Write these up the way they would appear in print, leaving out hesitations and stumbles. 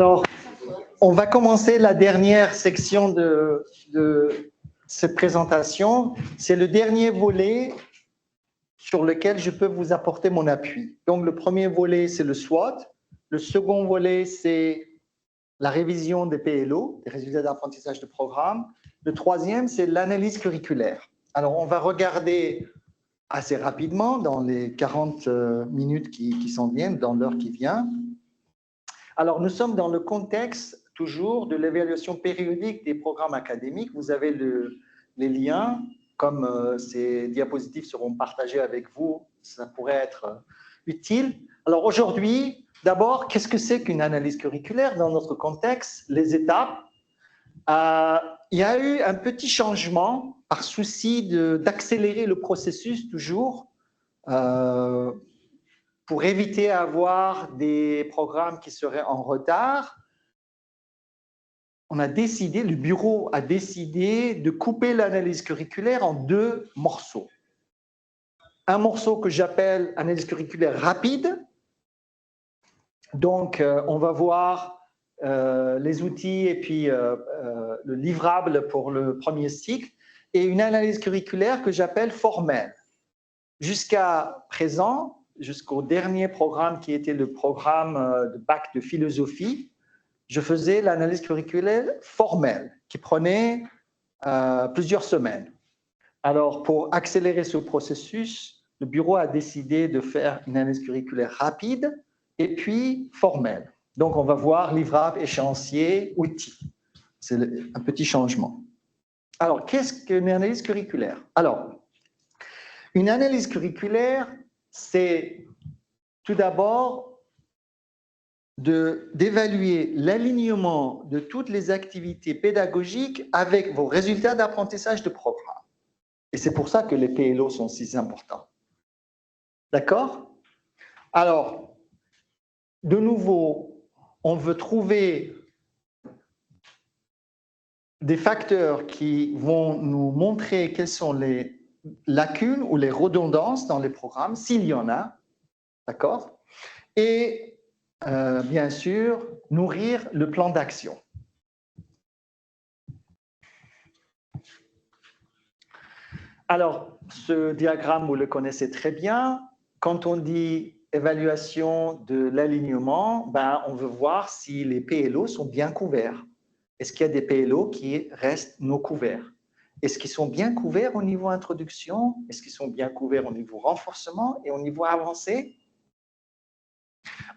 Alors, on va commencer la dernière section de cette présentation. C'est le dernier volet sur lequel je peux vous apporter mon appui. Donc, le premier volet, c'est le SWOT. Le second volet, c'est la révision des PLO, des résultats d'apprentissage de programme. Le troisième, c'est l'analyse curriculaire. Alors, on va regarder assez rapidement, dans les 40 minutes qui s'en viennent, dans l'heure qui vient. Alors, nous sommes dans le contexte toujours de l'évaluation périodique des programmes académiques. Vous avez les liens, comme ces diapositives seront partagées avec vous, ça pourrait être utile. Alors aujourd'hui, d'abord, qu'est-ce que c'est qu'une analyse curriculaire dans notre contexte? Les étapes. Il y a eu un petit changement par souci d'accélérer le processus toujours. Pour éviter d'avoir des programmes qui seraient en retard, le bureau a décidé de couper l'analyse curriculaire en deux morceaux. Un morceau que j'appelle analyse curriculaire rapide. Donc, on va voir les outils et puis le livrable pour le premier cycle. Et une analyse curriculaire que j'appelle formelle. Jusqu'à présent, jusqu'au dernier programme qui était le programme de bac de philosophie, je faisais l'analyse curriculaire formelle qui prenait plusieurs semaines. Alors, pour accélérer ce processus, le bureau a décidé de faire une analyse curriculaire rapide et puis formelle. Donc, on va voir livrable, échéancier, outils. C'est un petit changement. Alors, qu'est-ce qu'une analyse curriculaire? Alors, une analyse curriculaire, c'est tout d'abord d'évaluer l'alignement de toutes les activités pédagogiques avec vos résultats d'apprentissage de programme. Et c'est pour ça que les PLO sont si importants. D'accord? Alors, de nouveau, on veut trouver des facteurs qui vont nous montrer quelles sont les lacunes ou les redondances dans les programmes, s'il y en a, d'accord? Et bien sûr, nourrir le plan d'action. Alors, ce diagramme, vous le connaissez très bien. Quand on dit évaluation de l'alignement, on veut voir si les PLO sont bien couverts. Est-ce qu'il y a des PLO qui restent non couverts? Est-ce qu'ils sont bien couverts au niveau introduction? Est-ce qu'ils sont bien couverts au niveau renforcement et au niveau avancé?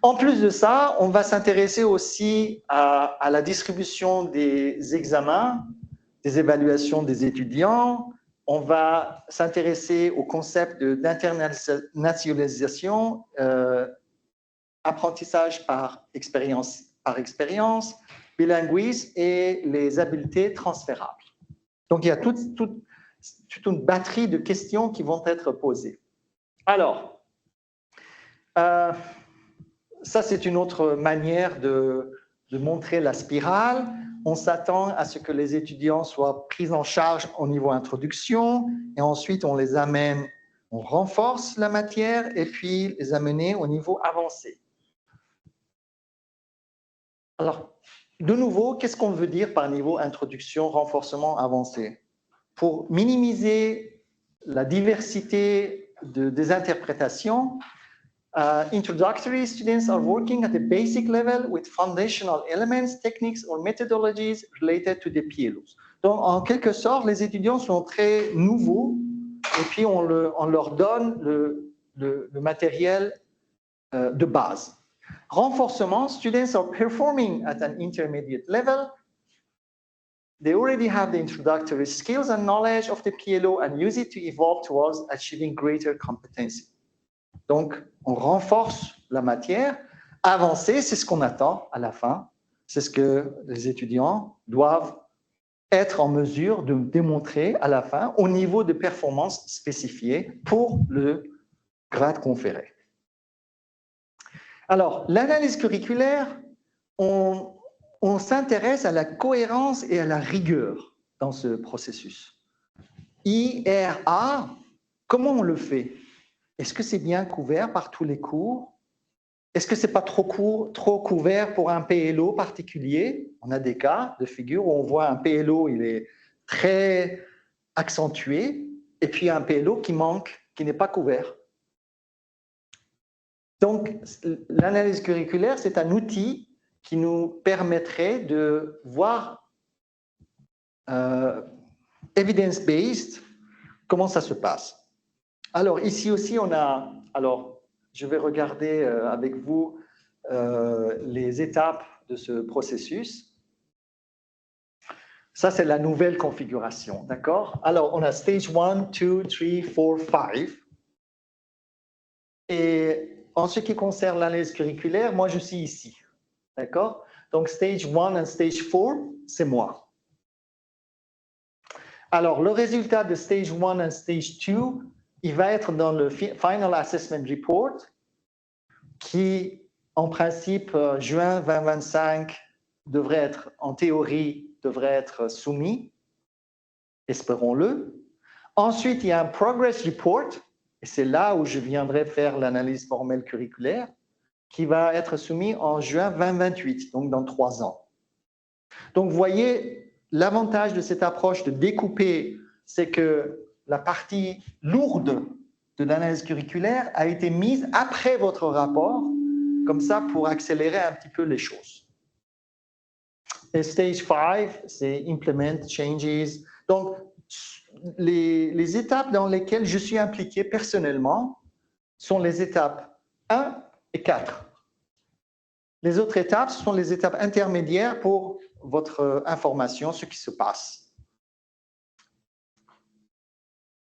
En plus de ça, on va s'intéresser aussi à la distribution des examens, des évaluations des étudiants. On va s'intéresser au concept d'internationalisation, apprentissage par expérience, bilinguisme et les habiletés transférables. Donc, il y a toute une batterie de questions qui vont être posées. Alors, ça, c'est une autre manière de montrer la spirale. On s'attend à ce que les étudiants soient pris en charge au niveau introduction et ensuite on les amène, on renforce la matière et puis les amener au niveau avancé. Alors, de nouveau, qu'est-ce qu'on veut dire par niveau introduction, renforcement, avancé? Pour minimiser la diversité des interprétations, introductory students are working at a basic level with foundational elements, techniques or methodologies related to the PLOs. Donc, en quelque sorte, les étudiants sont très nouveaux et puis on leur donne le matériel de base. Renforcement, students are performing at an intermediate level. They already have the introductory skills and knowledge of the PLO and use it to evolve towards achieving greater competency. Donc, on renforce la matière. Avancer, c'est ce qu'on attend à la fin. C'est ce que les étudiants doivent être en mesure de démontrer à la fin au niveau de performance spécifiée pour le grade conféré. Alors, l'analyse curriculaire, on s'intéresse à la cohérence et à la rigueur dans ce processus. IRA, comment on le fait? Est-ce que c'est bien couvert par tous les cours? Est-ce que ce n'est pas trop couvert pour un PLO particulier? On a des cas de figure où on voit un PLO, il est très accentué, et puis un PLO qui manque, qui n'est pas couvert. Donc, l'analyse curriculaire, c'est un outil qui nous permettrait de voir evidence-based comment ça se passe. Alors, ici aussi, on a... Alors, je vais regarder avec vous les étapes de ce processus. Ça, c'est la nouvelle configuration, d'accord? Alors, on a stage 1, 2, 3, 4, 5. Et en ce qui concerne l'analyse curriculaire, moi, je suis ici, d'accord? Donc, stage 1 et stage 4, c'est moi. Alors, le résultat de stage 1 et stage 2, il va être dans le Final Assessment Report, qui, en principe, juin 2025, devrait être, en théorie, devrait être soumis, espérons-le. Ensuite, il y a un Progress Report, et c'est là où je viendrai faire l'analyse formelle curriculaire, qui va être soumis en juin 2028, donc dans 3 ans. Donc, vous voyez, l'avantage de cette approche de découper, c'est que la partie lourde de l'analyse curriculaire a été mise après votre rapport, comme ça pour accélérer un petit peu les choses. Et stage 5, c'est implement changes. Donc, les étapes dans lesquelles je suis impliqué personnellement sont les étapes 1 et 4. Les autres étapes, ce sont les étapes intermédiaires pour votre information, ce qui se passe.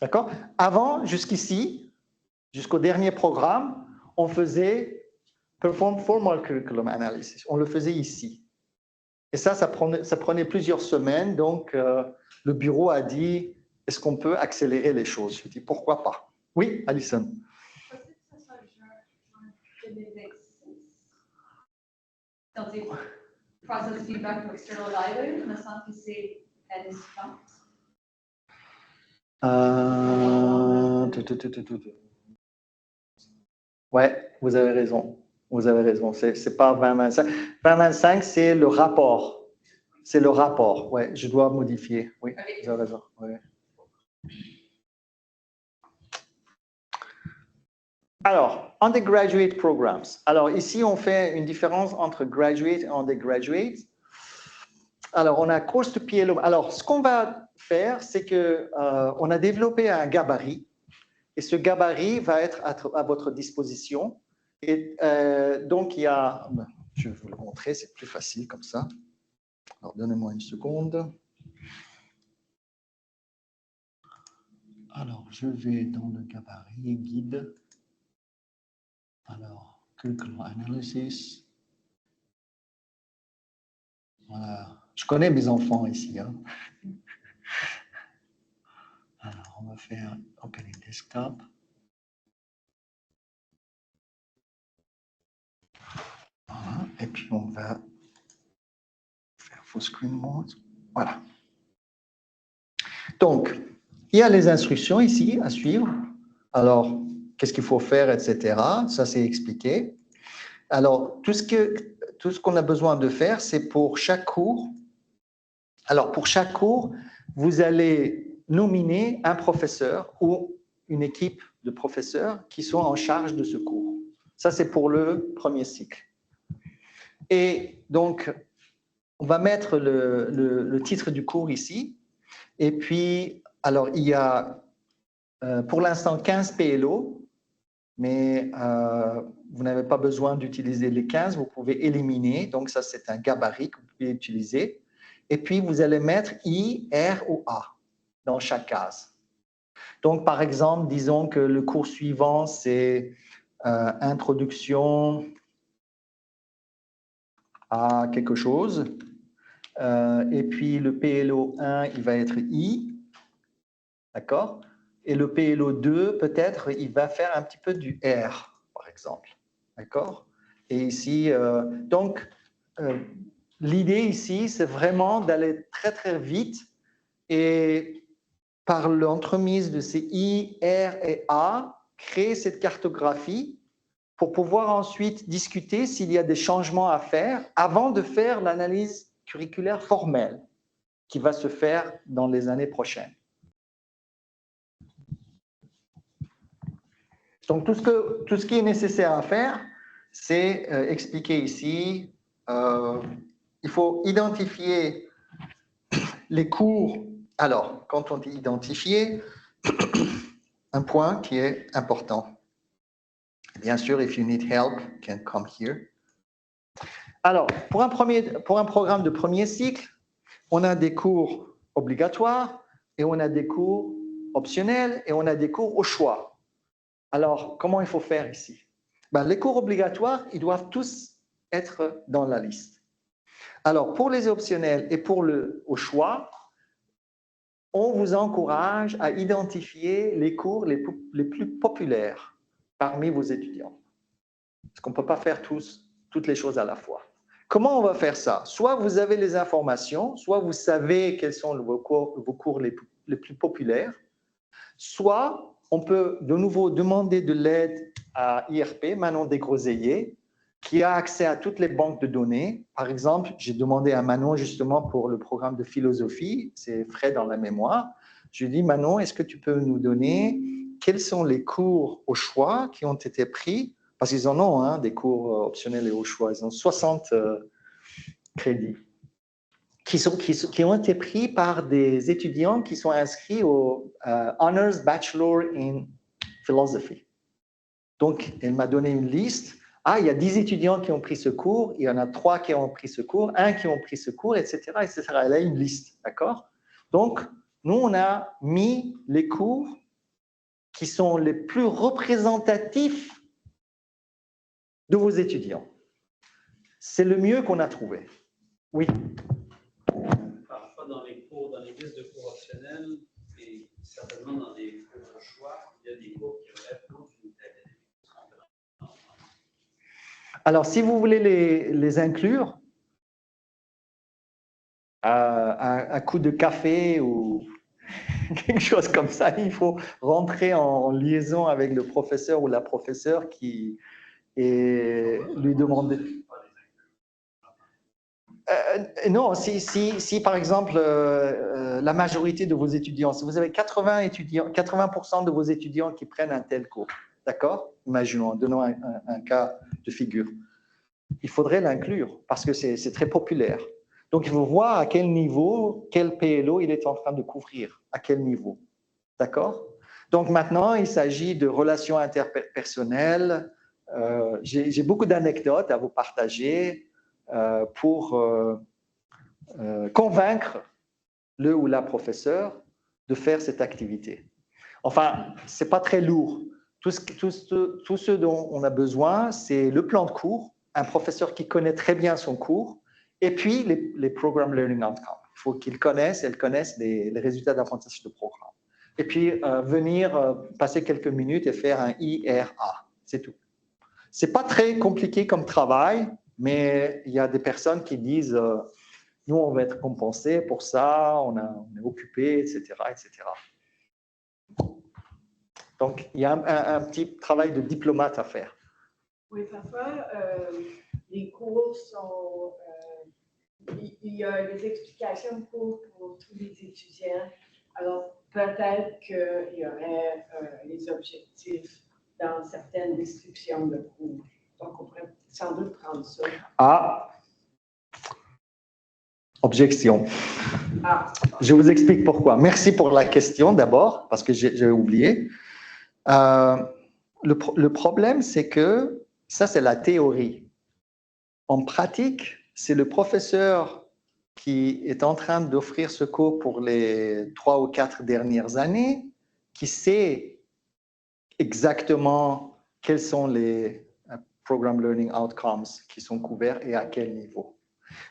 D'accord? Avant, jusqu'ici, jusqu'au dernier programme, on faisait Perform Formal Curriculum Analysis. On le faisait ici. Et ça prenait plusieurs semaines. Donc, le bureau a dit, est-ce qu'on peut accélérer les choses? Je dis, pourquoi pas? Oui, Alison. Dans les process feedback pour external evaluation, me semble que c'est à distance. Ouais, vous avez raison. Vous avez raison. C'est pas 2025. 2025, c'est le rapport. C'est le rapport. Ouais, je dois modifier. Oui, vous avez raison. Ouais. Alors, undergraduate programs. Alors, ici, on fait une différence entre graduate et undergraduate. Alors, on a course to PLO. Alors, ce qu'on va faire, c'est que on a développé un gabarit. Et ce gabarit va être à votre disposition. Et donc, il y a... Je vais vous le montrer, c'est plus facile comme ça. Alors, donnez-moi une seconde. Alors, je vais dans le gabarit guide. Alors, curriculum analysis. Voilà. Je connais mes enfants ici. Hein. Alors, on va faire Opening Desktop. Voilà. Et puis, on va faire Full Screen Mode. Voilà. Donc, il y a les instructions ici à suivre. Alors, qu'est-ce qu'il faut faire, etc. Ça, c'est expliqué. Alors, tout ce qu'on a besoin de faire, c'est pour chaque cours. Alors, pour chaque cours, vous allez nominer un professeur ou une équipe de professeurs qui sont en charge de ce cours. Ça, c'est pour le premier cycle. Et donc, on va mettre le titre du cours ici. Et puis, alors, il y a pour l'instant 15 PLO, mais vous n'avez pas besoin d'utiliser les 15, vous pouvez éliminer. Donc, ça, c'est un gabarit que vous pouvez utiliser. Et puis, vous allez mettre I, R ou A dans chaque case. Donc, par exemple, disons que le cours suivant, c'est introduction à quelque chose. Et puis, le PLO 1, il va être I. D'accord? Et le PLO 2, peut-être, il va faire un petit peu du R, par exemple. D'accord? Et ici, donc, l'idée ici, c'est vraiment d'aller très, très vite et par l'entremise de ces I, R et A, créer cette cartographie pour pouvoir ensuite discuter s'il y a des changements à faire avant de faire l'analyse curriculaire formelle qui va se faire dans les années prochaines. Donc, tout ce qui est nécessaire à faire, c'est expliqué ici. Il faut identifier les cours. Alors, quand on dit identifier, un point qui est important. Bien sûr, if you need help, you can come here. Alors, pour un programme de premier cycle, on a des cours obligatoires et on a des cours optionnels et on a des cours au choix. Alors, comment il faut faire ici? Les cours obligatoires, ils doivent tous être dans la liste. Alors, pour les optionnels et pour le au choix, on vous encourage à identifier les cours les plus populaires parmi vos étudiants. Parce qu'on ne peut pas faire toutes les choses à la fois. Comment on va faire ça? Soit vous avez les informations, soit vous savez quels sont vos cours les plus populaires, soit on peut de nouveau demander de l'aide à IRP, Manon Desgroseilliers, qui a accès à toutes les banques de données. Par exemple, j'ai demandé à Manon justement pour le programme de philosophie, c'est frais dans la mémoire. Je lui ai dit, Manon, est-ce que tu peux nous donner quels sont les cours au choix qui ont été pris? Parce qu'ils en ont, hein, des cours optionnels et au choix. Ils ont 60 crédits qui ont été pris par des étudiants qui sont inscrits au Honors Bachelor in Philosophy. Donc, elle m'a donné une liste. Ah, il y a 10 étudiants qui ont pris ce cours, il y en a 3 qui ont pris ce cours, 1 qui ont pris ce cours, etc., etc. Elle a une liste, d'accord? Donc, nous, on a mis les cours qui sont les plus représentatifs de vos étudiants. C'est le mieux qu'on a trouvé. Oui. Parfois, dans les listes de cours optionnels, et certainement dans les cours de choix, il y a des cours qui relèvent d'une telle. Alors, si vous voulez les inclure, un coup de café ou quelque chose comme ça, il faut rentrer en liaison avec le professeur ou la professeure et lui demander. Non, si par exemple la majorité de vos étudiants, si vous avez 80% de vos étudiants qui prennent un tel cours, d'accord? Imaginons, donnons un cas de figure. Il faudrait l'inclure parce que c'est très populaire. Donc, il faut voir à quel niveau, quel PLO il est en train de couvrir, à quel niveau. D'accord? Donc, maintenant, il s'agit de relations interpersonnelles. J'ai beaucoup d'anecdotes à vous partager pour convaincre le ou la professeur de faire cette activité. Enfin, ce n'est pas très lourd. Tout ce dont on a besoin, c'est le plan de cours, un professeur qui connaît très bien son cours, et puis les Program Learning Outcomes. Il faut qu'ils connaissent, elles connaissent les résultats d'apprentissage de programme. Et puis, venir passer quelques minutes et faire un IRA. C'est tout. Ce n'est pas très compliqué comme travail, mais il y a des personnes qui disent nous, on va être compensés pour ça, on est occupé, etc., etc. Donc, il y a un petit travail de diplomate à faire. Oui, parfois, les cours sont... il y a des explications pour tous les étudiants. Alors, peut-être qu'il y aurait les objectifs dans certaines descriptions de cours. Donc, on pourrait sans doute prendre ça. Ah, objection. Ah. Je vous explique pourquoi. Merci pour la question d'abord, parce que j'ai oublié. Le problème, c'est que ça, c'est la théorie. En pratique, c'est le professeur qui est en train d'offrir ce cours pour les 3 ou 4 dernières années, qui sait exactement quels sont les Program Learning Outcomes qui sont couverts et à quel niveau.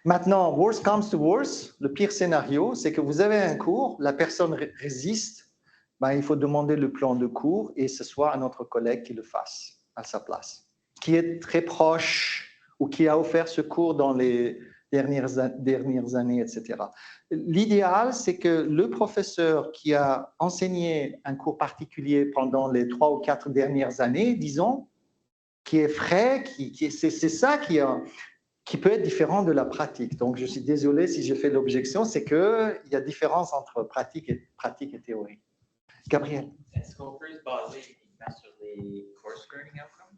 Maintenant, worst comes to worst, le pire scénario, c'est que vous avez un cours, la personne résiste, il faut demander le plan de cours et ce soit un autre collègue qui le fasse à sa place, qui est très proche ou qui a offert ce cours dans les dernières années, etc. L'idéal, c'est que le professeur qui a enseigné un cours particulier pendant les 3 ou 4 dernières années, disons, qui est frais, c'est ça qui peut être différent de la pratique. Donc, je suis désolé si je fais l'objection, c'est qu'il y a différence entre pratique et théorie. Gabriel. Est-ce qu'on peut se baser uniquement sur les course learning outcomes?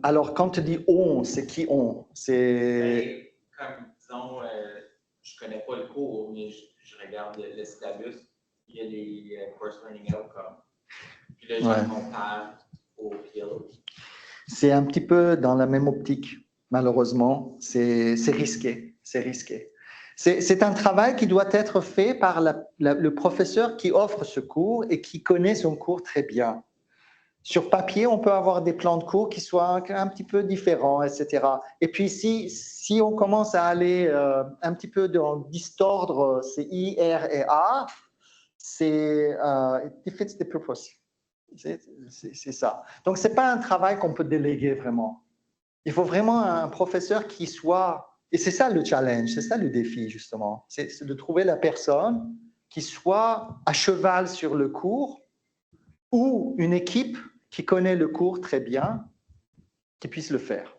Alors, quand tu dis on, c'est qui on? C'est Comme, disons, je ne connais pas le cours, mais je regarde le syllabus, il y a les course learning outcomes. Puis là, je compare au PLO. C'est un petit peu dans la même optique, malheureusement. C'est risqué, c'est risqué. C'est un travail qui doit être fait par le professeur qui offre ce cours et qui connaît son cours très bien. Sur papier, on peut avoir des plans de cours qui soient un petit peu différents, etc. Et puis, si on commence à aller un petit peu dans distordre ces I, R et A, c'est it defeats the purpose. C'est ça. Donc, ce n'est pas un travail qu'on peut déléguer vraiment. Il faut vraiment un professeur qui soit... Et c'est ça le challenge, c'est ça le défi, justement. C'est de trouver la personne qui soit à cheval sur le cours ou une équipe qui connaît le cours très bien, qui puisse le faire.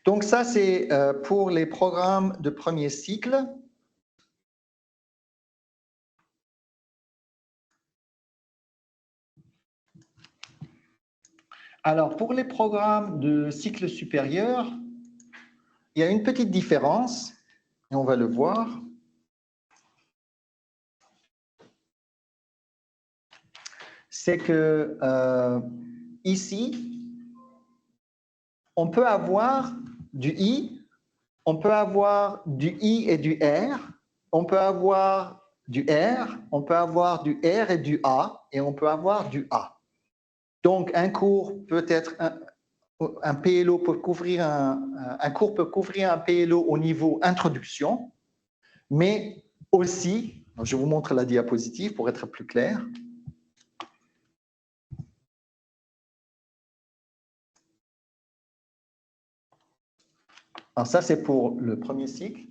Donc ça, c'est pour les programmes de premier cycle. Alors, pour les programmes de cycle supérieur, il y a une petite différence, et on va le voir. C'est que ici, on peut avoir du I, on peut avoir du I et du R, on peut avoir du R, on peut avoir du R et du A, et on peut avoir du A. Donc, un cours peut être, un PLO peut couvrir un cours peut couvrir un PLO au niveau introduction, mais aussi, je vous montre la diapositive pour être plus clair. Alors ça, c'est pour le premier cycle.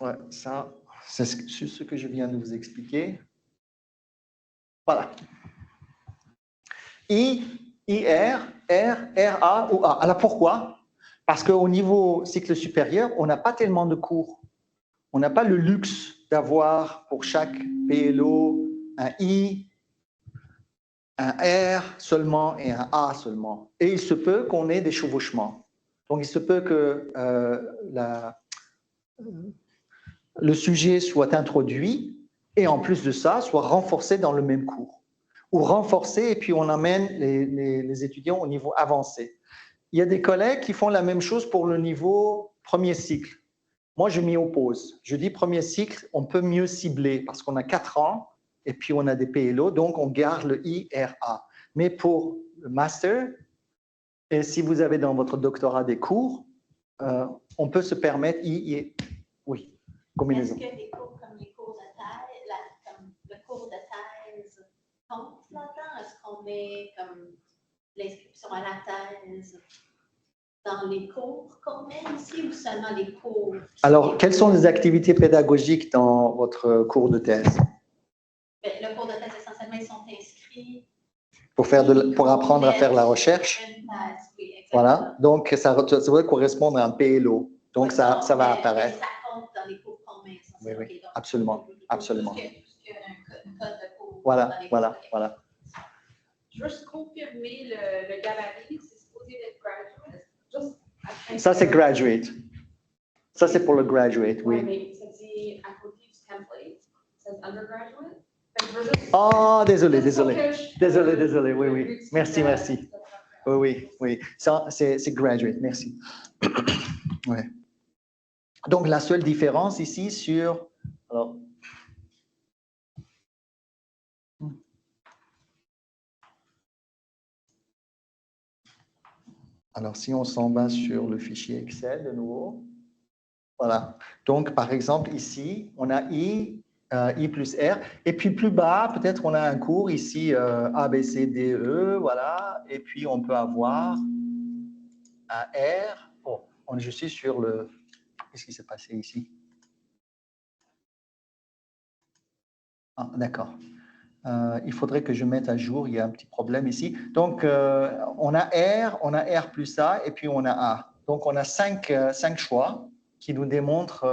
Ouais, ça, c'est ce que je viens de vous expliquer. Voilà. I, IR, R, RA ou A. Alors pourquoi? Parce qu'au niveau cycle supérieur, on n'a pas tellement de cours. On n'a pas le luxe d'avoir pour chaque PLO un I, un R seulement et un A seulement. Et il se peut qu'on ait des chevauchements. Donc, il se peut que le sujet soit introduit et en plus de ça, soit renforcé dans le même cours. Ou renforcé et puis on amène les étudiants au niveau avancé. Il y a des collègues qui font la même chose pour le niveau premier cycle. Moi, je m'y oppose. Je dis premier cycle, on peut mieux cibler parce qu'on a 4 ans et puis on a des PLO, donc on garde le IRA. Mais pour le master, et si vous avez dans votre doctorat des cours, on peut se permettre oui, combinaison. Est-ce que des cours comme les cours de thèse, comme le cours de thèse compte là-dedans? Est-ce qu'on met comme l'inscription à la thèse dans les cours qu'on met ici ou seulement les cours? Alors, quelles sont les activités pédagogiques dans votre cours de thèse? Bien, le cours de thèse, essentiellement, ils sont inscrits. Pour apprendre à faire la recherche. Une thèse, oui, exactement. Voilà, donc ça va correspondre à un PLO. Donc, Oui, ça va mais apparaître. ça compte dans les cours qu'on met. Oui, oui, Okay, donc, absolument, absolument. Tout ce qu'il y a un code de cours. Voilà, dans les voilà, cours. voilà. Juste confirmer le gabarit, c'est supposé être graduate. Juste Ça, c'est graduate. Ça, c'est pour le graduate, Ouais, oui. mais ça dit à côté du template, ça dit undergraduate. Oh, désolé, oui, oui. Merci. Oui. Ça, c'est graduate, merci. Ouais. Donc, la seule différence ici sur... Alors, si on s'en base sur le fichier Excel de nouveau, voilà. Donc, par exemple, ici, on a I plus R. Et puis, plus bas, peut-être on a un cours ici, A, B, C, D, E, voilà. Et puis, on peut avoir un R. Oh, je suis sur le... Qu'est-ce qui s'est passé ici? Ah, d'accord. Il faudrait que je mette à jour, il y a un petit problème ici. Donc, on a R plus A, et puis on a A. Donc, on a cinq choix qui nous démontrent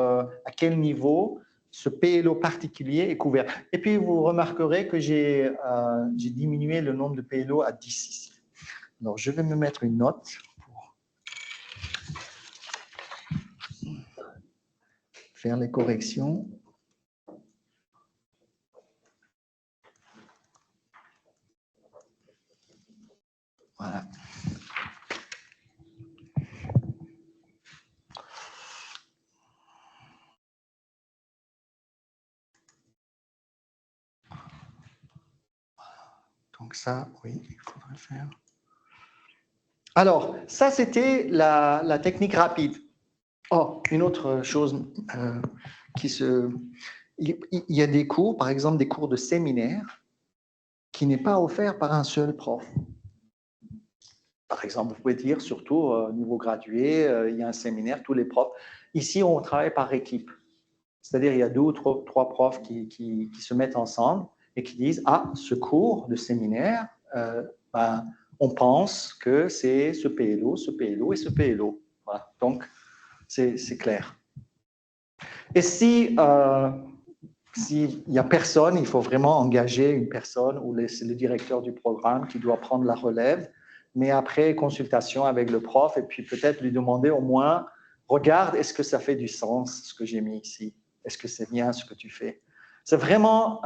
à quel niveau ce PLO particulier est couvert. Et puis, vous remarquerez que j'ai diminué le nombre de PLO à 10 ici. Alors, je vais me mettre une note pour faire les corrections. Voilà. Donc ça, oui, il faudrait le faire. Alors, ça, c'était la technique rapide. Oh, une autre chose il y a des cours, par exemple des cours de séminaire, qui n'est pas offert par un seul prof. Par exemple, vous pouvez dire, surtout au niveau gradué, il y a un séminaire, tous les profs. Ici, on travaille par équipe. C'est-à-dire, il y a 2 ou 3 profs qui se mettent ensemble et qui disent, ah, ce cours de séminaire, on pense que c'est ce PLO, ce PLO et ce PLO. Voilà. Donc, c'est clair. Et s'il n'y a personne, il faut vraiment engager une personne ou c'est le directeur du programme qui doit prendre la relève, mais après consultation avec le prof et puis peut-être lui demander au moins, regarde, est-ce que ça fait du sens ce que j'ai mis ici? Est-ce que c'est bien ce que tu fais? C'est vraiment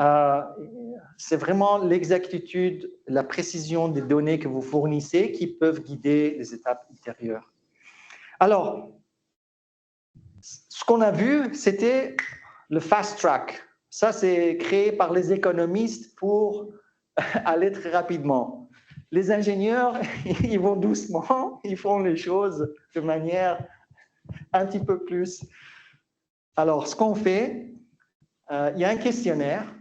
l'exactitude, la précision des données que vous fournissez qui peuvent guider les étapes ultérieures. Alors, ce qu'on a vu, c'était le fast track. Ça, c'est créé par les économistes pour aller très rapidement. Les ingénieurs, ils vont doucement, ils font les choses de manière un petit peu plus. Alors, ce qu'on fait, il y a un questionnaire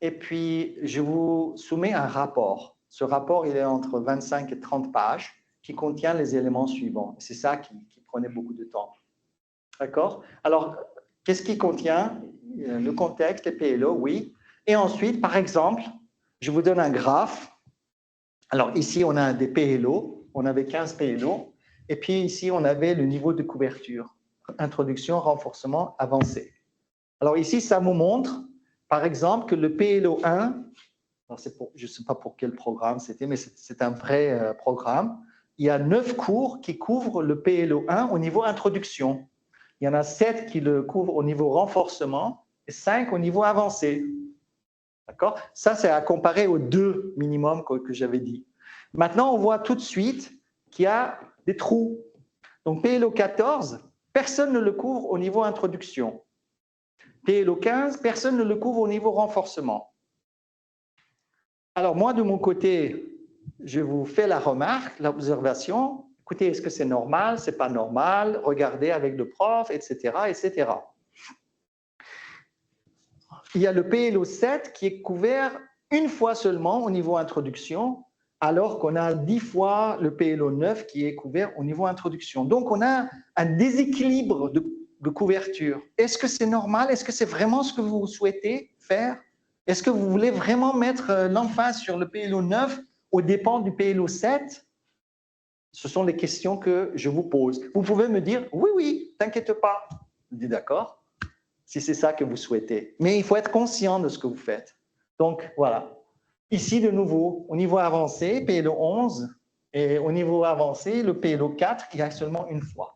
et puis je vous soumets un rapport. Ce rapport, il est entre 25 et 30 pages qui contient les éléments suivants. C'est ça qui prenait beaucoup de temps. D'accord? Alors, qu'est-ce qui contient? Le contexte, les PLO, oui. Et ensuite, par exemple, je vous donne un graphe. Alors, ici, on a des PLO. On avait 15 PLO. Et puis, ici, on avait le niveau de couverture. Introduction, renforcement, avancé. Alors, ici, ça vous montre, par exemple, que le PLO 1, je ne sais pas pour quel programme c'était, mais c'est un vrai programme. Il y a 9 cours qui couvrent le PLO 1 au niveau introduction. Il y en a 7 qui le couvrent au niveau renforcement et 5 au niveau avancé. D'accord? Ça, c'est à comparer aux 2 minimums que j'avais dit. Maintenant, on voit tout de suite qu'il y a des trous. Donc, PLO 14, personne ne le couvre au niveau introduction. PLO 15, personne ne le couvre au niveau renforcement. Alors, moi, de mon côté, je vous fais la remarque, l'observation. Écoutez, est-ce que c'est normal, c'est pas normal? Regardez avec le prof, etc., etc. Il y a le PLO 7 qui est couvert une fois seulement au niveau introduction, alors qu'on a 10 fois le PLO 9 qui est couvert au niveau introduction. Donc, on a un déséquilibre de couverture. Est-ce que c'est normal? Est-ce que c'est vraiment ce que vous souhaitez faire? Est-ce que vous voulez vraiment mettre l'emphase sur le PLO 9 aux dépens du PLO 7? Ce sont les questions que je vous pose. Vous pouvez me dire, oui, oui, t'inquiète pas. Je dis d'accord, si c'est ça que vous souhaitez. Mais il faut être conscient de ce que vous faites. Donc, voilà. Ici, de nouveau, au niveau avancé, PLO 11, et au niveau avancé, le PLO 4, il y a seulement une fois.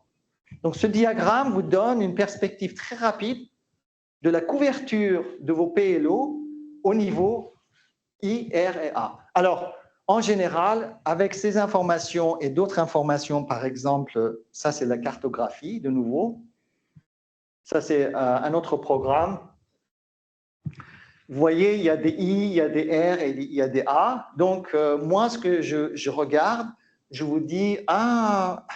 Donc, ce diagramme vous donne une perspective très rapide de la couverture de vos PLO au niveau I, R et A. Alors, en général, avec ces informations et d'autres informations, par exemple, ça c'est la cartographie de nouveau. Ça c'est un autre programme. Vous voyez, il y a des I, il y a des R et il y a des A. Donc, moi, ce que je regarde, je vous dis, ah,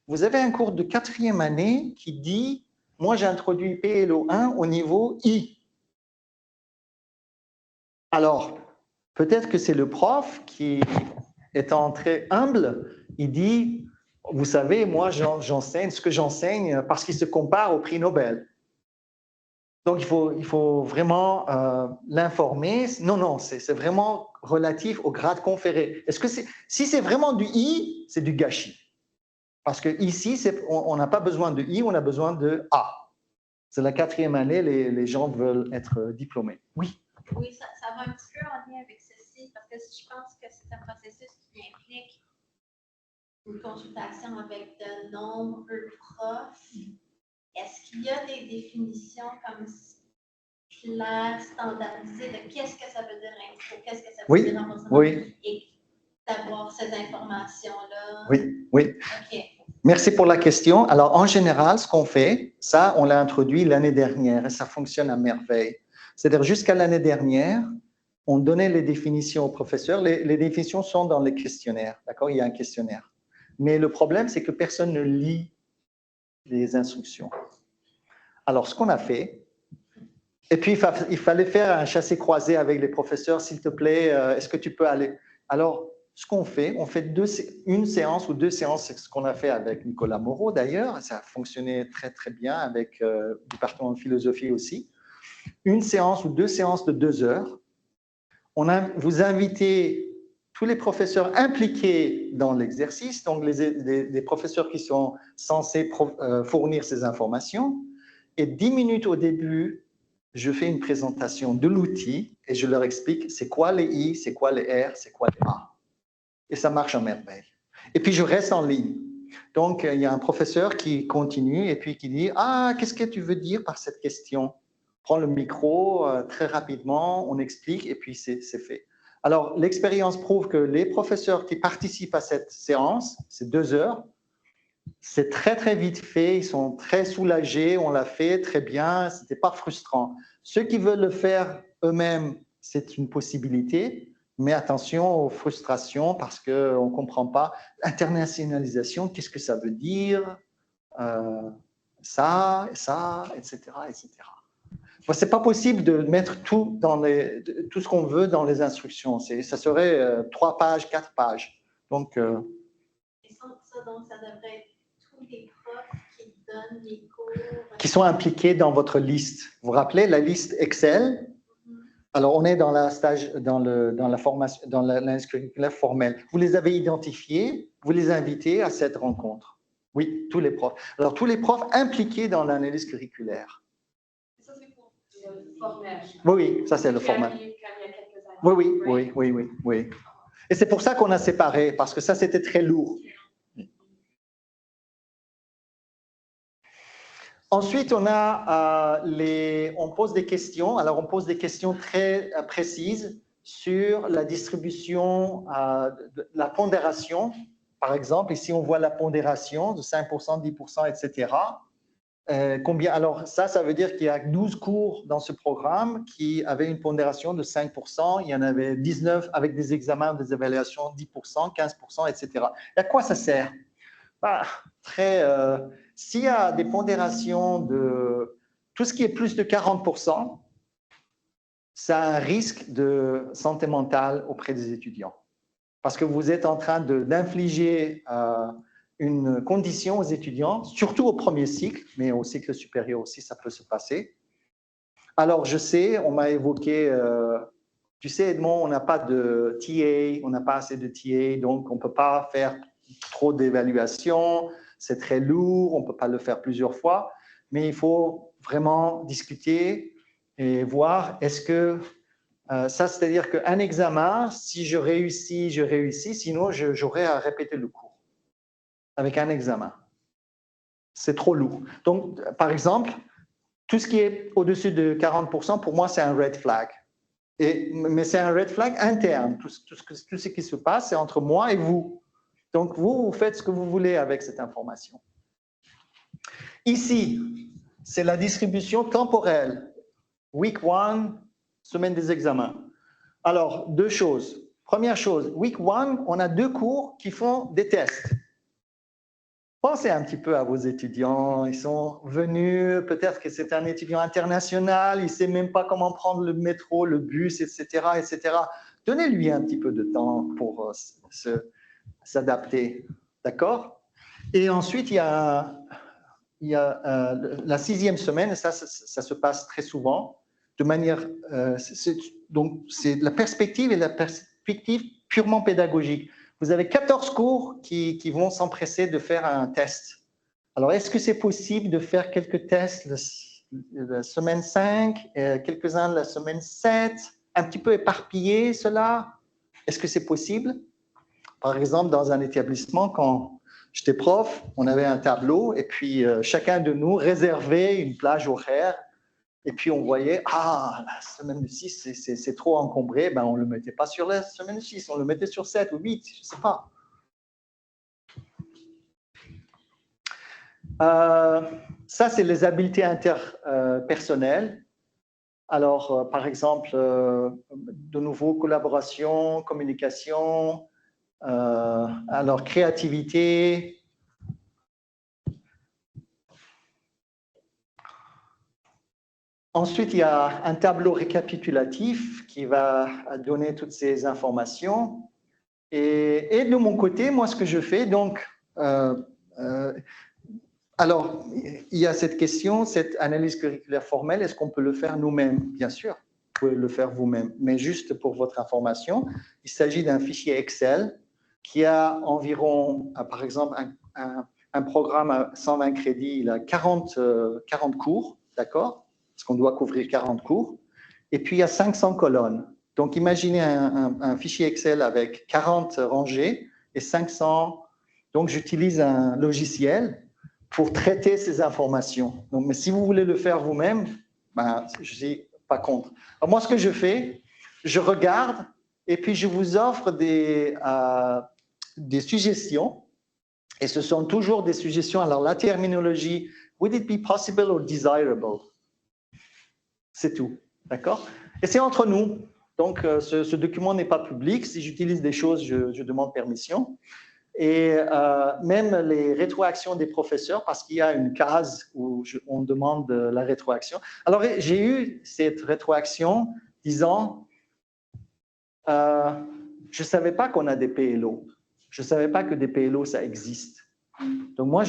vous avez un cours de 4e année qui dit, moi j'ai introduit PLO 1 au niveau I. Alors, peut-être que c'est le prof qui, étant très humble, il dit, vous savez, moi j'enseigne ce que j'enseigne parce qu'il se compare au prix Nobel. Donc, il faut vraiment l'informer. Non, c'est vraiment relatif au grade conféré. Si c'est vraiment du I, c'est du gâchis. Parce que ici, on n'a pas besoin de I, on a besoin de A. C'est la 4e année, les gens veulent être diplômés. Oui. Oui, ça va un petit peu en lien avec ceci, parce que je pense que c'est un processus qui implique une consultation avec de nombreux profs. Est-ce qu'il y a des définitions comme claires, standardisées de qu'est-ce que ça veut dire intro, qu'est-ce que ça veut dire renforcement? Oui. Et d'avoir ces informations-là? Oui. OK. Merci pour la question. Alors, en général, ce qu'on fait, ça, on l'a introduit l'année dernière et ça fonctionne à merveille. C'est-à-dire, jusqu'à l'année dernière, on donnait les définitions aux professeurs. Les définitions sont dans les questionnaires, d'accord? Il y a un questionnaire. Mais le problème, c'est que personne ne lit les instructions. Alors, ce qu'on a fait, et puis il fallait faire un chassé-croisé avec les professeurs, s'il te plaît, est-ce que tu peux aller? Alors, ce qu'on fait, on fait une séance ou 2 séances, c'est ce qu'on a fait avec Nicolas Moreau d'ailleurs, ça a fonctionné très très bien avec le département de philosophie aussi. Une séance ou 2 séances de 2 heures. Vous invitez tous les professeurs impliqués dans l'exercice, donc les professeurs qui sont censés fournir ces informations, et 10 minutes au début, je fais une présentation de l'outil et je leur explique c'est quoi les I, c'est quoi les R, c'est quoi les A. Et ça marche en merveille. Et puis, je reste en ligne. Donc, il y a un professeur qui continue et puis qui dit « Ah, qu'est-ce que tu veux dire par cette question ?» Prends le micro très rapidement, on explique et puis c'est fait. Alors, l'expérience prouve que les professeurs qui participent à cette séance, c'est 2 heures, c'est très, très vite fait, ils sont très soulagés, on l'a fait très bien, ce n'était pas frustrant. Ceux qui veulent le faire eux-mêmes, c'est une possibilité, mais attention aux frustrations parce qu'on ne comprend pas. Internationalisation, qu'est-ce que ça veut dire? Ça, etc. etc. Bon, ce n'est pas possible de mettre tout ce qu'on veut dans les instructions. Ça serait 3 pages, 4 pages. Donc, Et ça, donc, ça devrait être tous les profs qui donnent les cours. Qui sont impliqués dans votre liste. Vous vous rappelez la liste Excel? Alors, on est dans la formation, dans l'inscription formelle. Vous les avez identifiés, vous les invitez à cette rencontre. Oui, tous les profs. Alors, tous les profs impliqués dans l'analyse curriculaire. Ça, c'est pour le formel. Oui, ça c'est le formel. Oui. Et c'est pour ça qu'on a séparé, parce que ça c'était très lourd. Ensuite, on pose des questions. Alors, on pose des questions très précises sur la distribution, la pondération. Par exemple, ici, on voit la pondération de 5%, 10%, etc. Alors, ça veut dire qu'il y a 12 cours dans ce programme qui avaient une pondération de 5%. Il y en avait 19 avec des examens, des évaluations 10%, 15%, etc. Et à quoi ça sert? S'il y a des pondérations de tout ce qui est plus de 40%, ça a un risque de santé mentale auprès des étudiants. Parce que vous êtes en train d'infliger une condition aux étudiants, surtout au premier cycle, mais au cycle supérieur aussi, ça peut se passer. Alors, je sais, on m'a évoqué, tu sais, Edmond, on n'a pas de TA, on n'a pas assez de TA, donc on ne peut pas faire trop d'évaluations, c'est très lourd, on ne peut pas le faire plusieurs fois, mais il faut vraiment discuter et voir est-ce que ça, c'est-à-dire qu'un examen, si je réussis, sinon j'aurai à répéter le cours avec un examen. C'est trop lourd. Donc, par exemple, tout ce qui est au-dessus de 40%, pour moi, c'est un red flag. Mais c'est un red flag interne. Tout ce qui se passe, c'est entre moi et vous. Donc, vous faites ce que vous voulez avec cette information. Ici, c'est la distribution temporelle. Week 1, semaine des examens. Alors, 2 choses. Première chose, week 1, on a 2 cours qui font des tests. Pensez un petit peu à vos étudiants. Ils sont venus, peut-être que c'est un étudiant international, il ne sait même pas comment prendre le métro, le bus, etc. etc. Donnez-lui un petit peu de temps pour s'adapter. D'accord? Et ensuite, il y a il y a la 6e semaine, et ça se passe très souvent, de manière. Donc, c'est la perspective et la perspective purement pédagogique. Vous avez 14 cours qui vont s'empresser de faire un test. Alors, est-ce que c'est possible de faire quelques tests la semaine 5, quelques-uns la semaine 7, un petit peu éparpiller cela? Est-ce que c'est possible? Par exemple, dans un établissement, quand j'étais prof, on avait un tableau et puis chacun de nous réservait une plage horaire. Et puis, on voyait, la semaine du 6, c'est trop encombré. Ben, on ne le mettait pas sur la semaine 6, on le mettait sur 7 ou 8, je ne sais pas. Ça, c'est les habiletés interpersonnelles. Alors, par exemple, de nouveau, collaboration, communication, alors créativité. Ensuite, il y a un tableau récapitulatif qui va donner toutes ces informations. Et de mon côté, moi, ce que je fais, donc, alors, il y a cette question, cette analyse curriculaire formelle, est-ce qu'on peut le faire nous-mêmes? Bien sûr, vous pouvez le faire vous-même. Mais juste pour votre information, il s'agit d'un fichier Excel qui a environ, par exemple, un programme à 120 crédits, il a 40 cours, d'accord? Parce qu'on doit couvrir 40 cours. Et puis, il y a 500 colonnes. Donc, imaginez un fichier Excel avec 40 rangées et 500. Donc, j'utilise un logiciel pour traiter ces informations. Donc, mais si vous voulez le faire vous-même, ben, je ne suis pas contre. Alors, moi, ce que je fais, je regarde et puis je vous offre des suggestions. Et ce sont toujours des suggestions. Alors, la terminologie, would it be possible or desirable? C'est tout, d'accord? Et c'est entre nous. Donc, ce document n'est pas public. Si j'utilise des choses, je demande permission. Et même les rétroactions des professeurs, parce qu'il y a une case où on demande la rétroaction. Alors, j'ai eu cette rétroaction disant, je ne savais pas qu'on a des PLO. Je ne savais pas que des PLO, ça existe. Donc, moi,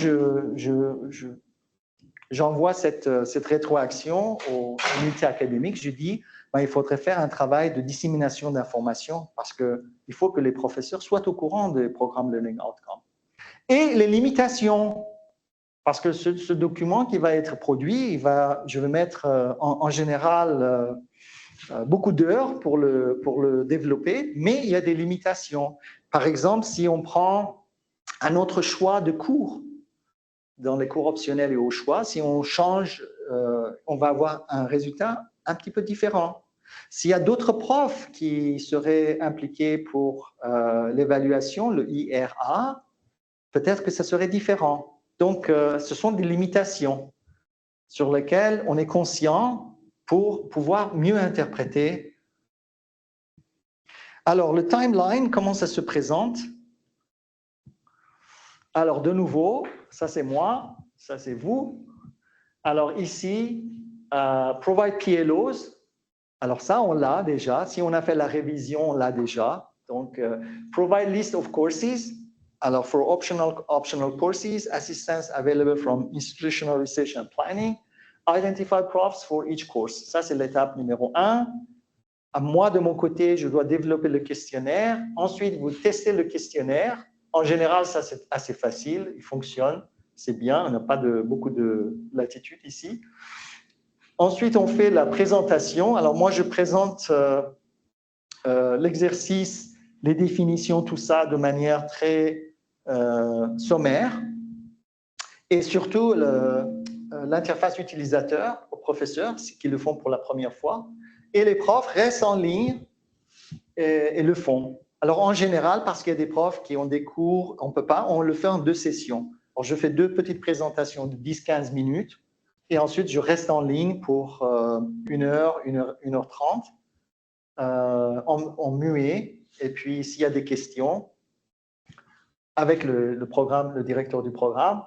j'envoie cette rétroaction aux unités académiques. Je dis, il faudrait faire un travail de dissémination d'informations parce qu'il faut que les professeurs soient au courant des programmes Learning Outcomes. Et les limitations, parce que ce document qui va être produit, je vais mettre en général beaucoup d'heures pour le développer, mais il y a des limitations. Par exemple, si on prend un autre choix de cours, dans les cours optionnels et au choix, si on change, on va avoir un résultat un petit peu différent. S'il y a d'autres profs qui seraient impliqués pour l'évaluation, le IRA, peut-être que ça serait différent. Donc, ce sont des limitations sur lesquelles on est conscient pour pouvoir mieux interpréter. Alors, le timeline, comment ça se présente? Alors, de nouveau, ça c'est moi, ça c'est vous. Alors ici, provide PLOs. Alors ça, on l'a déjà. Si on a fait la révision, on l'a déjà. Donc, provide list of courses. Alors, for optional courses, assistance available from institutional research and planning. Identify profs for each course. Ça, c'est l'étape numéro 1. Moi, de mon côté, je dois développer le questionnaire. Ensuite, vous testez le questionnaire. En général, ça, c'est assez facile. Il fonctionne. C'est bien. On n'a pas beaucoup de latitude ici. Ensuite, on fait la présentation. Alors, moi, je présente l'exercice, les définitions, tout ça de manière très sommaire. Et surtout, l'interface utilisateur aux professeurs, qui le font pour la première fois. Et les profs restent en ligne et le font. Alors, en général, parce qu'il y a des profs qui ont des cours, on ne peut pas, on le fait en 2 sessions. Alors, je fais 2 petites présentations de 10-15 minutes et ensuite, je reste en ligne pour 1 heure, 1h30 en muet. Et puis, s'il y a des questions, avec le directeur du programme,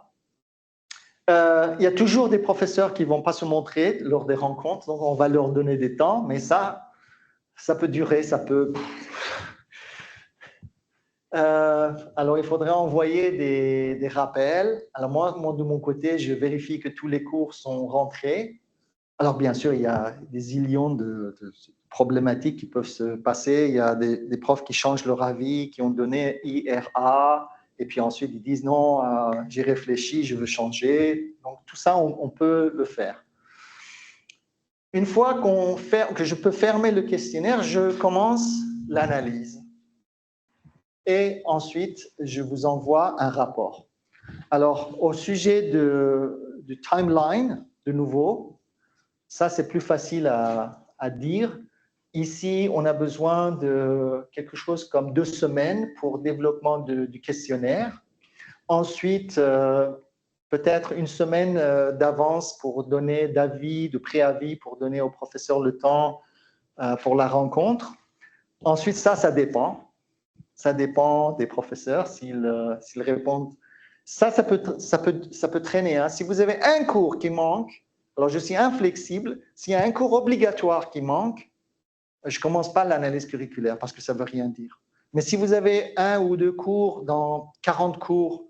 il y a toujours des professeurs qui ne vont pas se montrer lors des rencontres, donc on va leur donner des temps, mais ça peut durer, ça peut… Alors, il faudrait envoyer des rappels. Alors, moi, de mon côté, je vérifie que tous les cours sont rentrés. Alors, bien sûr, il y a des zillions de problématiques qui peuvent se passer. Il y a des profs qui changent leur avis, qui ont donné IRA, et puis ensuite ils disent non, j'ai réfléchi, je veux changer. Donc, tout ça, on peut le faire. Une fois que je peux fermer le questionnaire, je commence l'analyse. Et ensuite, je vous envoie un rapport. Alors, au sujet du timeline, de nouveau, ça, c'est plus facile à dire. Ici, on a besoin de quelque chose comme 2 semaines pour développement du questionnaire. Ensuite, peut-être 1 semaine d'avance pour donner d'avis, de préavis, pour donner au professeur le temps pour la rencontre. Ensuite, ça dépend. Ça dépend des professeurs, s'ils répondent. Ça peut traîner. Hein. Si vous avez un cours qui manque, alors je suis inflexible. S'il y a un cours obligatoire qui manque, je ne commence pas l'analyse curriculaire parce que ça ne veut rien dire. Mais si vous avez 1 ou 2 cours dans 40 cours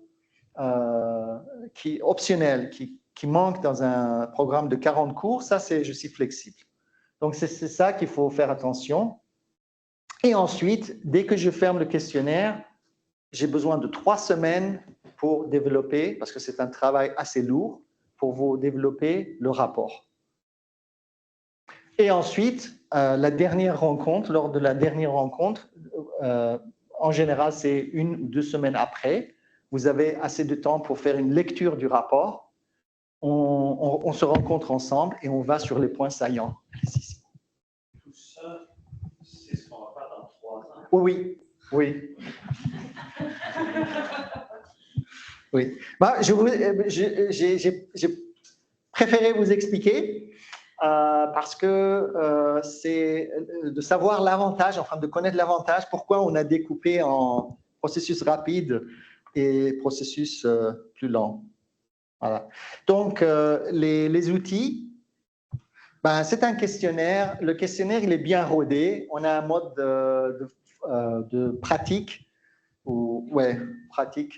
optionnels qui manquent dans un programme de 40 cours, ça, je suis flexible. Donc, c'est ça qu'il faut faire attention. Et ensuite, dès que je ferme le questionnaire, j'ai besoin de 3 semaines pour développer, parce que c'est un travail assez lourd, pour vous développer le rapport. Et ensuite, lors de la dernière rencontre, en général, c'est 1 ou 2 semaines après, vous avez assez de temps pour faire une lecture du rapport. On se rencontre ensemble et on va sur les points saillants. Tout ça, c'est ce qu'on va faire dans 3 ans. Oui. Oui. Bah, j'ai préféré vous expliquer parce que c'est de savoir l'avantage, enfin de connaître l'avantage, pourquoi on a découpé en processus rapide et processus plus lent. Voilà. Donc, les outils, ben, c'est un questionnaire. Le questionnaire, il est bien rodé. On a un mode de pratique, pratique,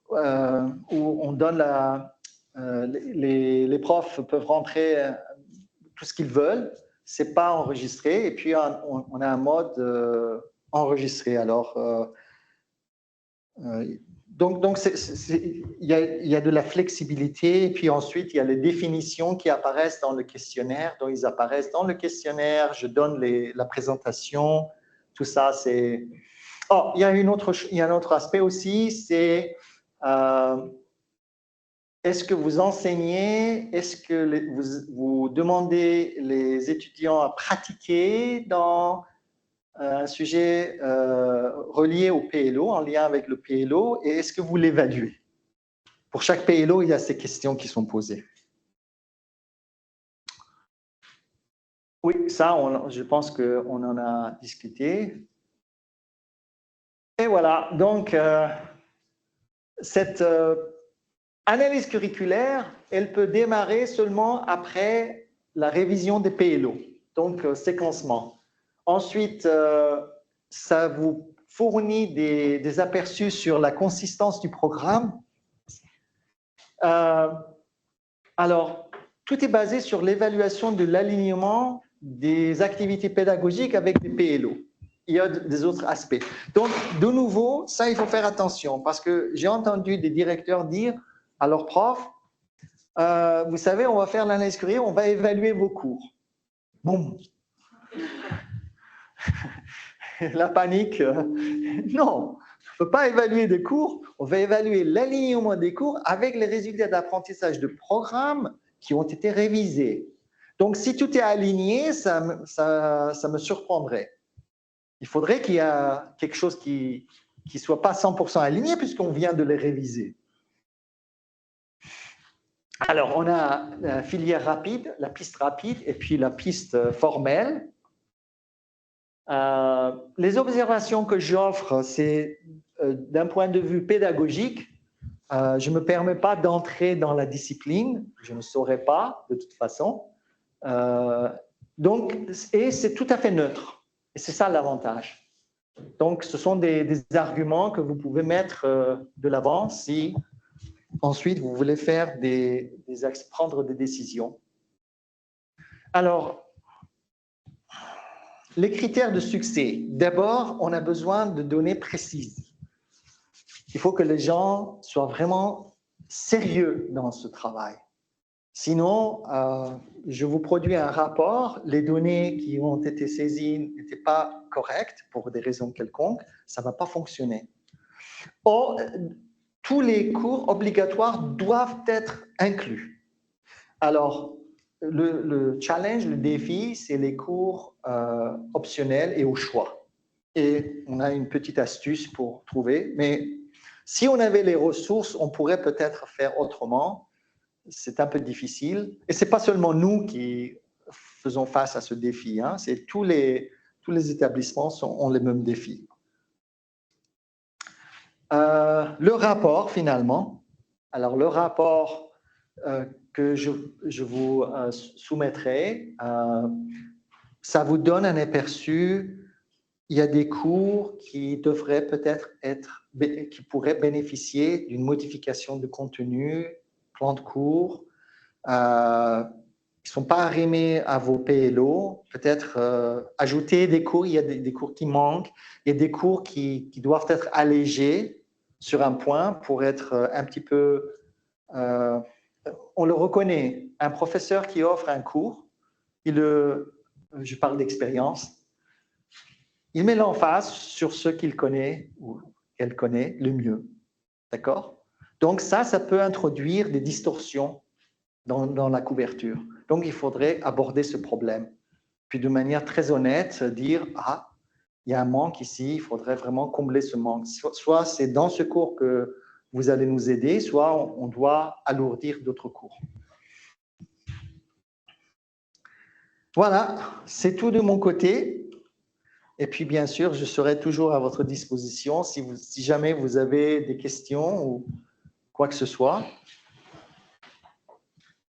où on donne les profs peuvent rentrer tout ce qu'ils veulent. C'est pas enregistré. Et puis, on a un mode enregistré. Alors, donc il y a de la flexibilité. Et puis ensuite, il y a les définitions qui apparaissent dans le questionnaire. Donc, ils apparaissent dans le questionnaire. Je donne la présentation. Tout ça, c'est... Oh, il y a un autre aspect aussi, c'est est-ce que vous enseignez, est-ce que vous demandez les étudiants à pratiquer dans un sujet relié au PLO, en lien avec le PLO, et est-ce que vous l'évaluez? Pour chaque PLO, il y a ces questions qui sont posées. Oui, ça, je pense qu'on en a discuté. Et voilà, donc cette analyse curriculaire, elle peut démarrer seulement après la révision des PLO, donc séquencement. Ensuite, ça vous fournit des aperçus sur la consistance du programme. Alors, tout est basé sur l'évaluation de l'alignement des activités pédagogiques avec des PLO. Il y a des autres aspects. Donc, de nouveau, ça, il faut faire attention parce que j'ai entendu des directeurs dire à leurs profs, vous savez, on va faire l'analyse curriculaire, on va évaluer vos cours. Boum. La panique. Non, on ne peut pas évaluer des cours, on va évaluer l'alignement des cours avec les résultats d'apprentissage de programmes qui ont été révisés. Donc, si tout est aligné, ça me surprendrait. Il faudrait qu'il y ait quelque chose qui ne soit pas 100% aligné puisqu'on vient de les réviser. Alors, on a la filière rapide, la piste rapide et puis la piste formelle. Les observations que j'offre, c'est d'un point de vue pédagogique. Je ne me permets pas d'entrer dans la discipline, je ne saurais pas de toute façon. Et c'est tout à fait neutre. Et c'est ça l'avantage. Donc, ce sont des arguments que vous pouvez mettre de l'avant si ensuite vous voulez faire prendre des décisions. Alors, les critères de succès. D'abord, on a besoin de données précises. Il faut que les gens soient vraiment sérieux dans ce travail. Sinon, je vous produis un rapport, les données qui ont été saisies n'étaient pas correctes pour des raisons quelconques, ça ne va pas fonctionner. Or, tous les cours obligatoires doivent être inclus. Alors, le challenge, le défi, c'est les cours optionnels et au choix. Et on a une petite astuce pour trouver, mais si on avait les ressources, on pourrait peut-être faire autrement. C'est un peu difficile. Et ce n'est pas seulement nous qui faisons face à ce défi, hein. C'est tous les établissements ont les mêmes défis. Le rapport, finalement. Alors, le rapport que je vous soumettrai, ça vous donne un aperçu. Il y a des cours qui devraient peut-être qui pourraient bénéficier d'une modification de contenu, plan de cours, qui ne sont pas arrimés à vos PLO, peut-être ajouter des cours, il y a des cours qui manquent, il y a des cours qui doivent être allégés sur un point pour être un petit peu... on le reconnaît, un professeur qui offre un cours, je parle d'expérience, il met l'emphase sur ce qu'il connaît ou qu'elle connaît le mieux. D'accord? Donc ça peut introduire des distorsions dans la couverture. Donc il faudrait aborder ce problème. Puis de manière très honnête, dire « Ah, il y a un manque ici, il faudrait vraiment combler ce manque. » Soit c'est dans ce cours que vous allez nous aider, soit on doit alourdir d'autres cours. Voilà, c'est tout de mon côté. Et puis, bien sûr, je serai toujours à votre disposition si jamais vous avez des questions ou quoi que ce soit.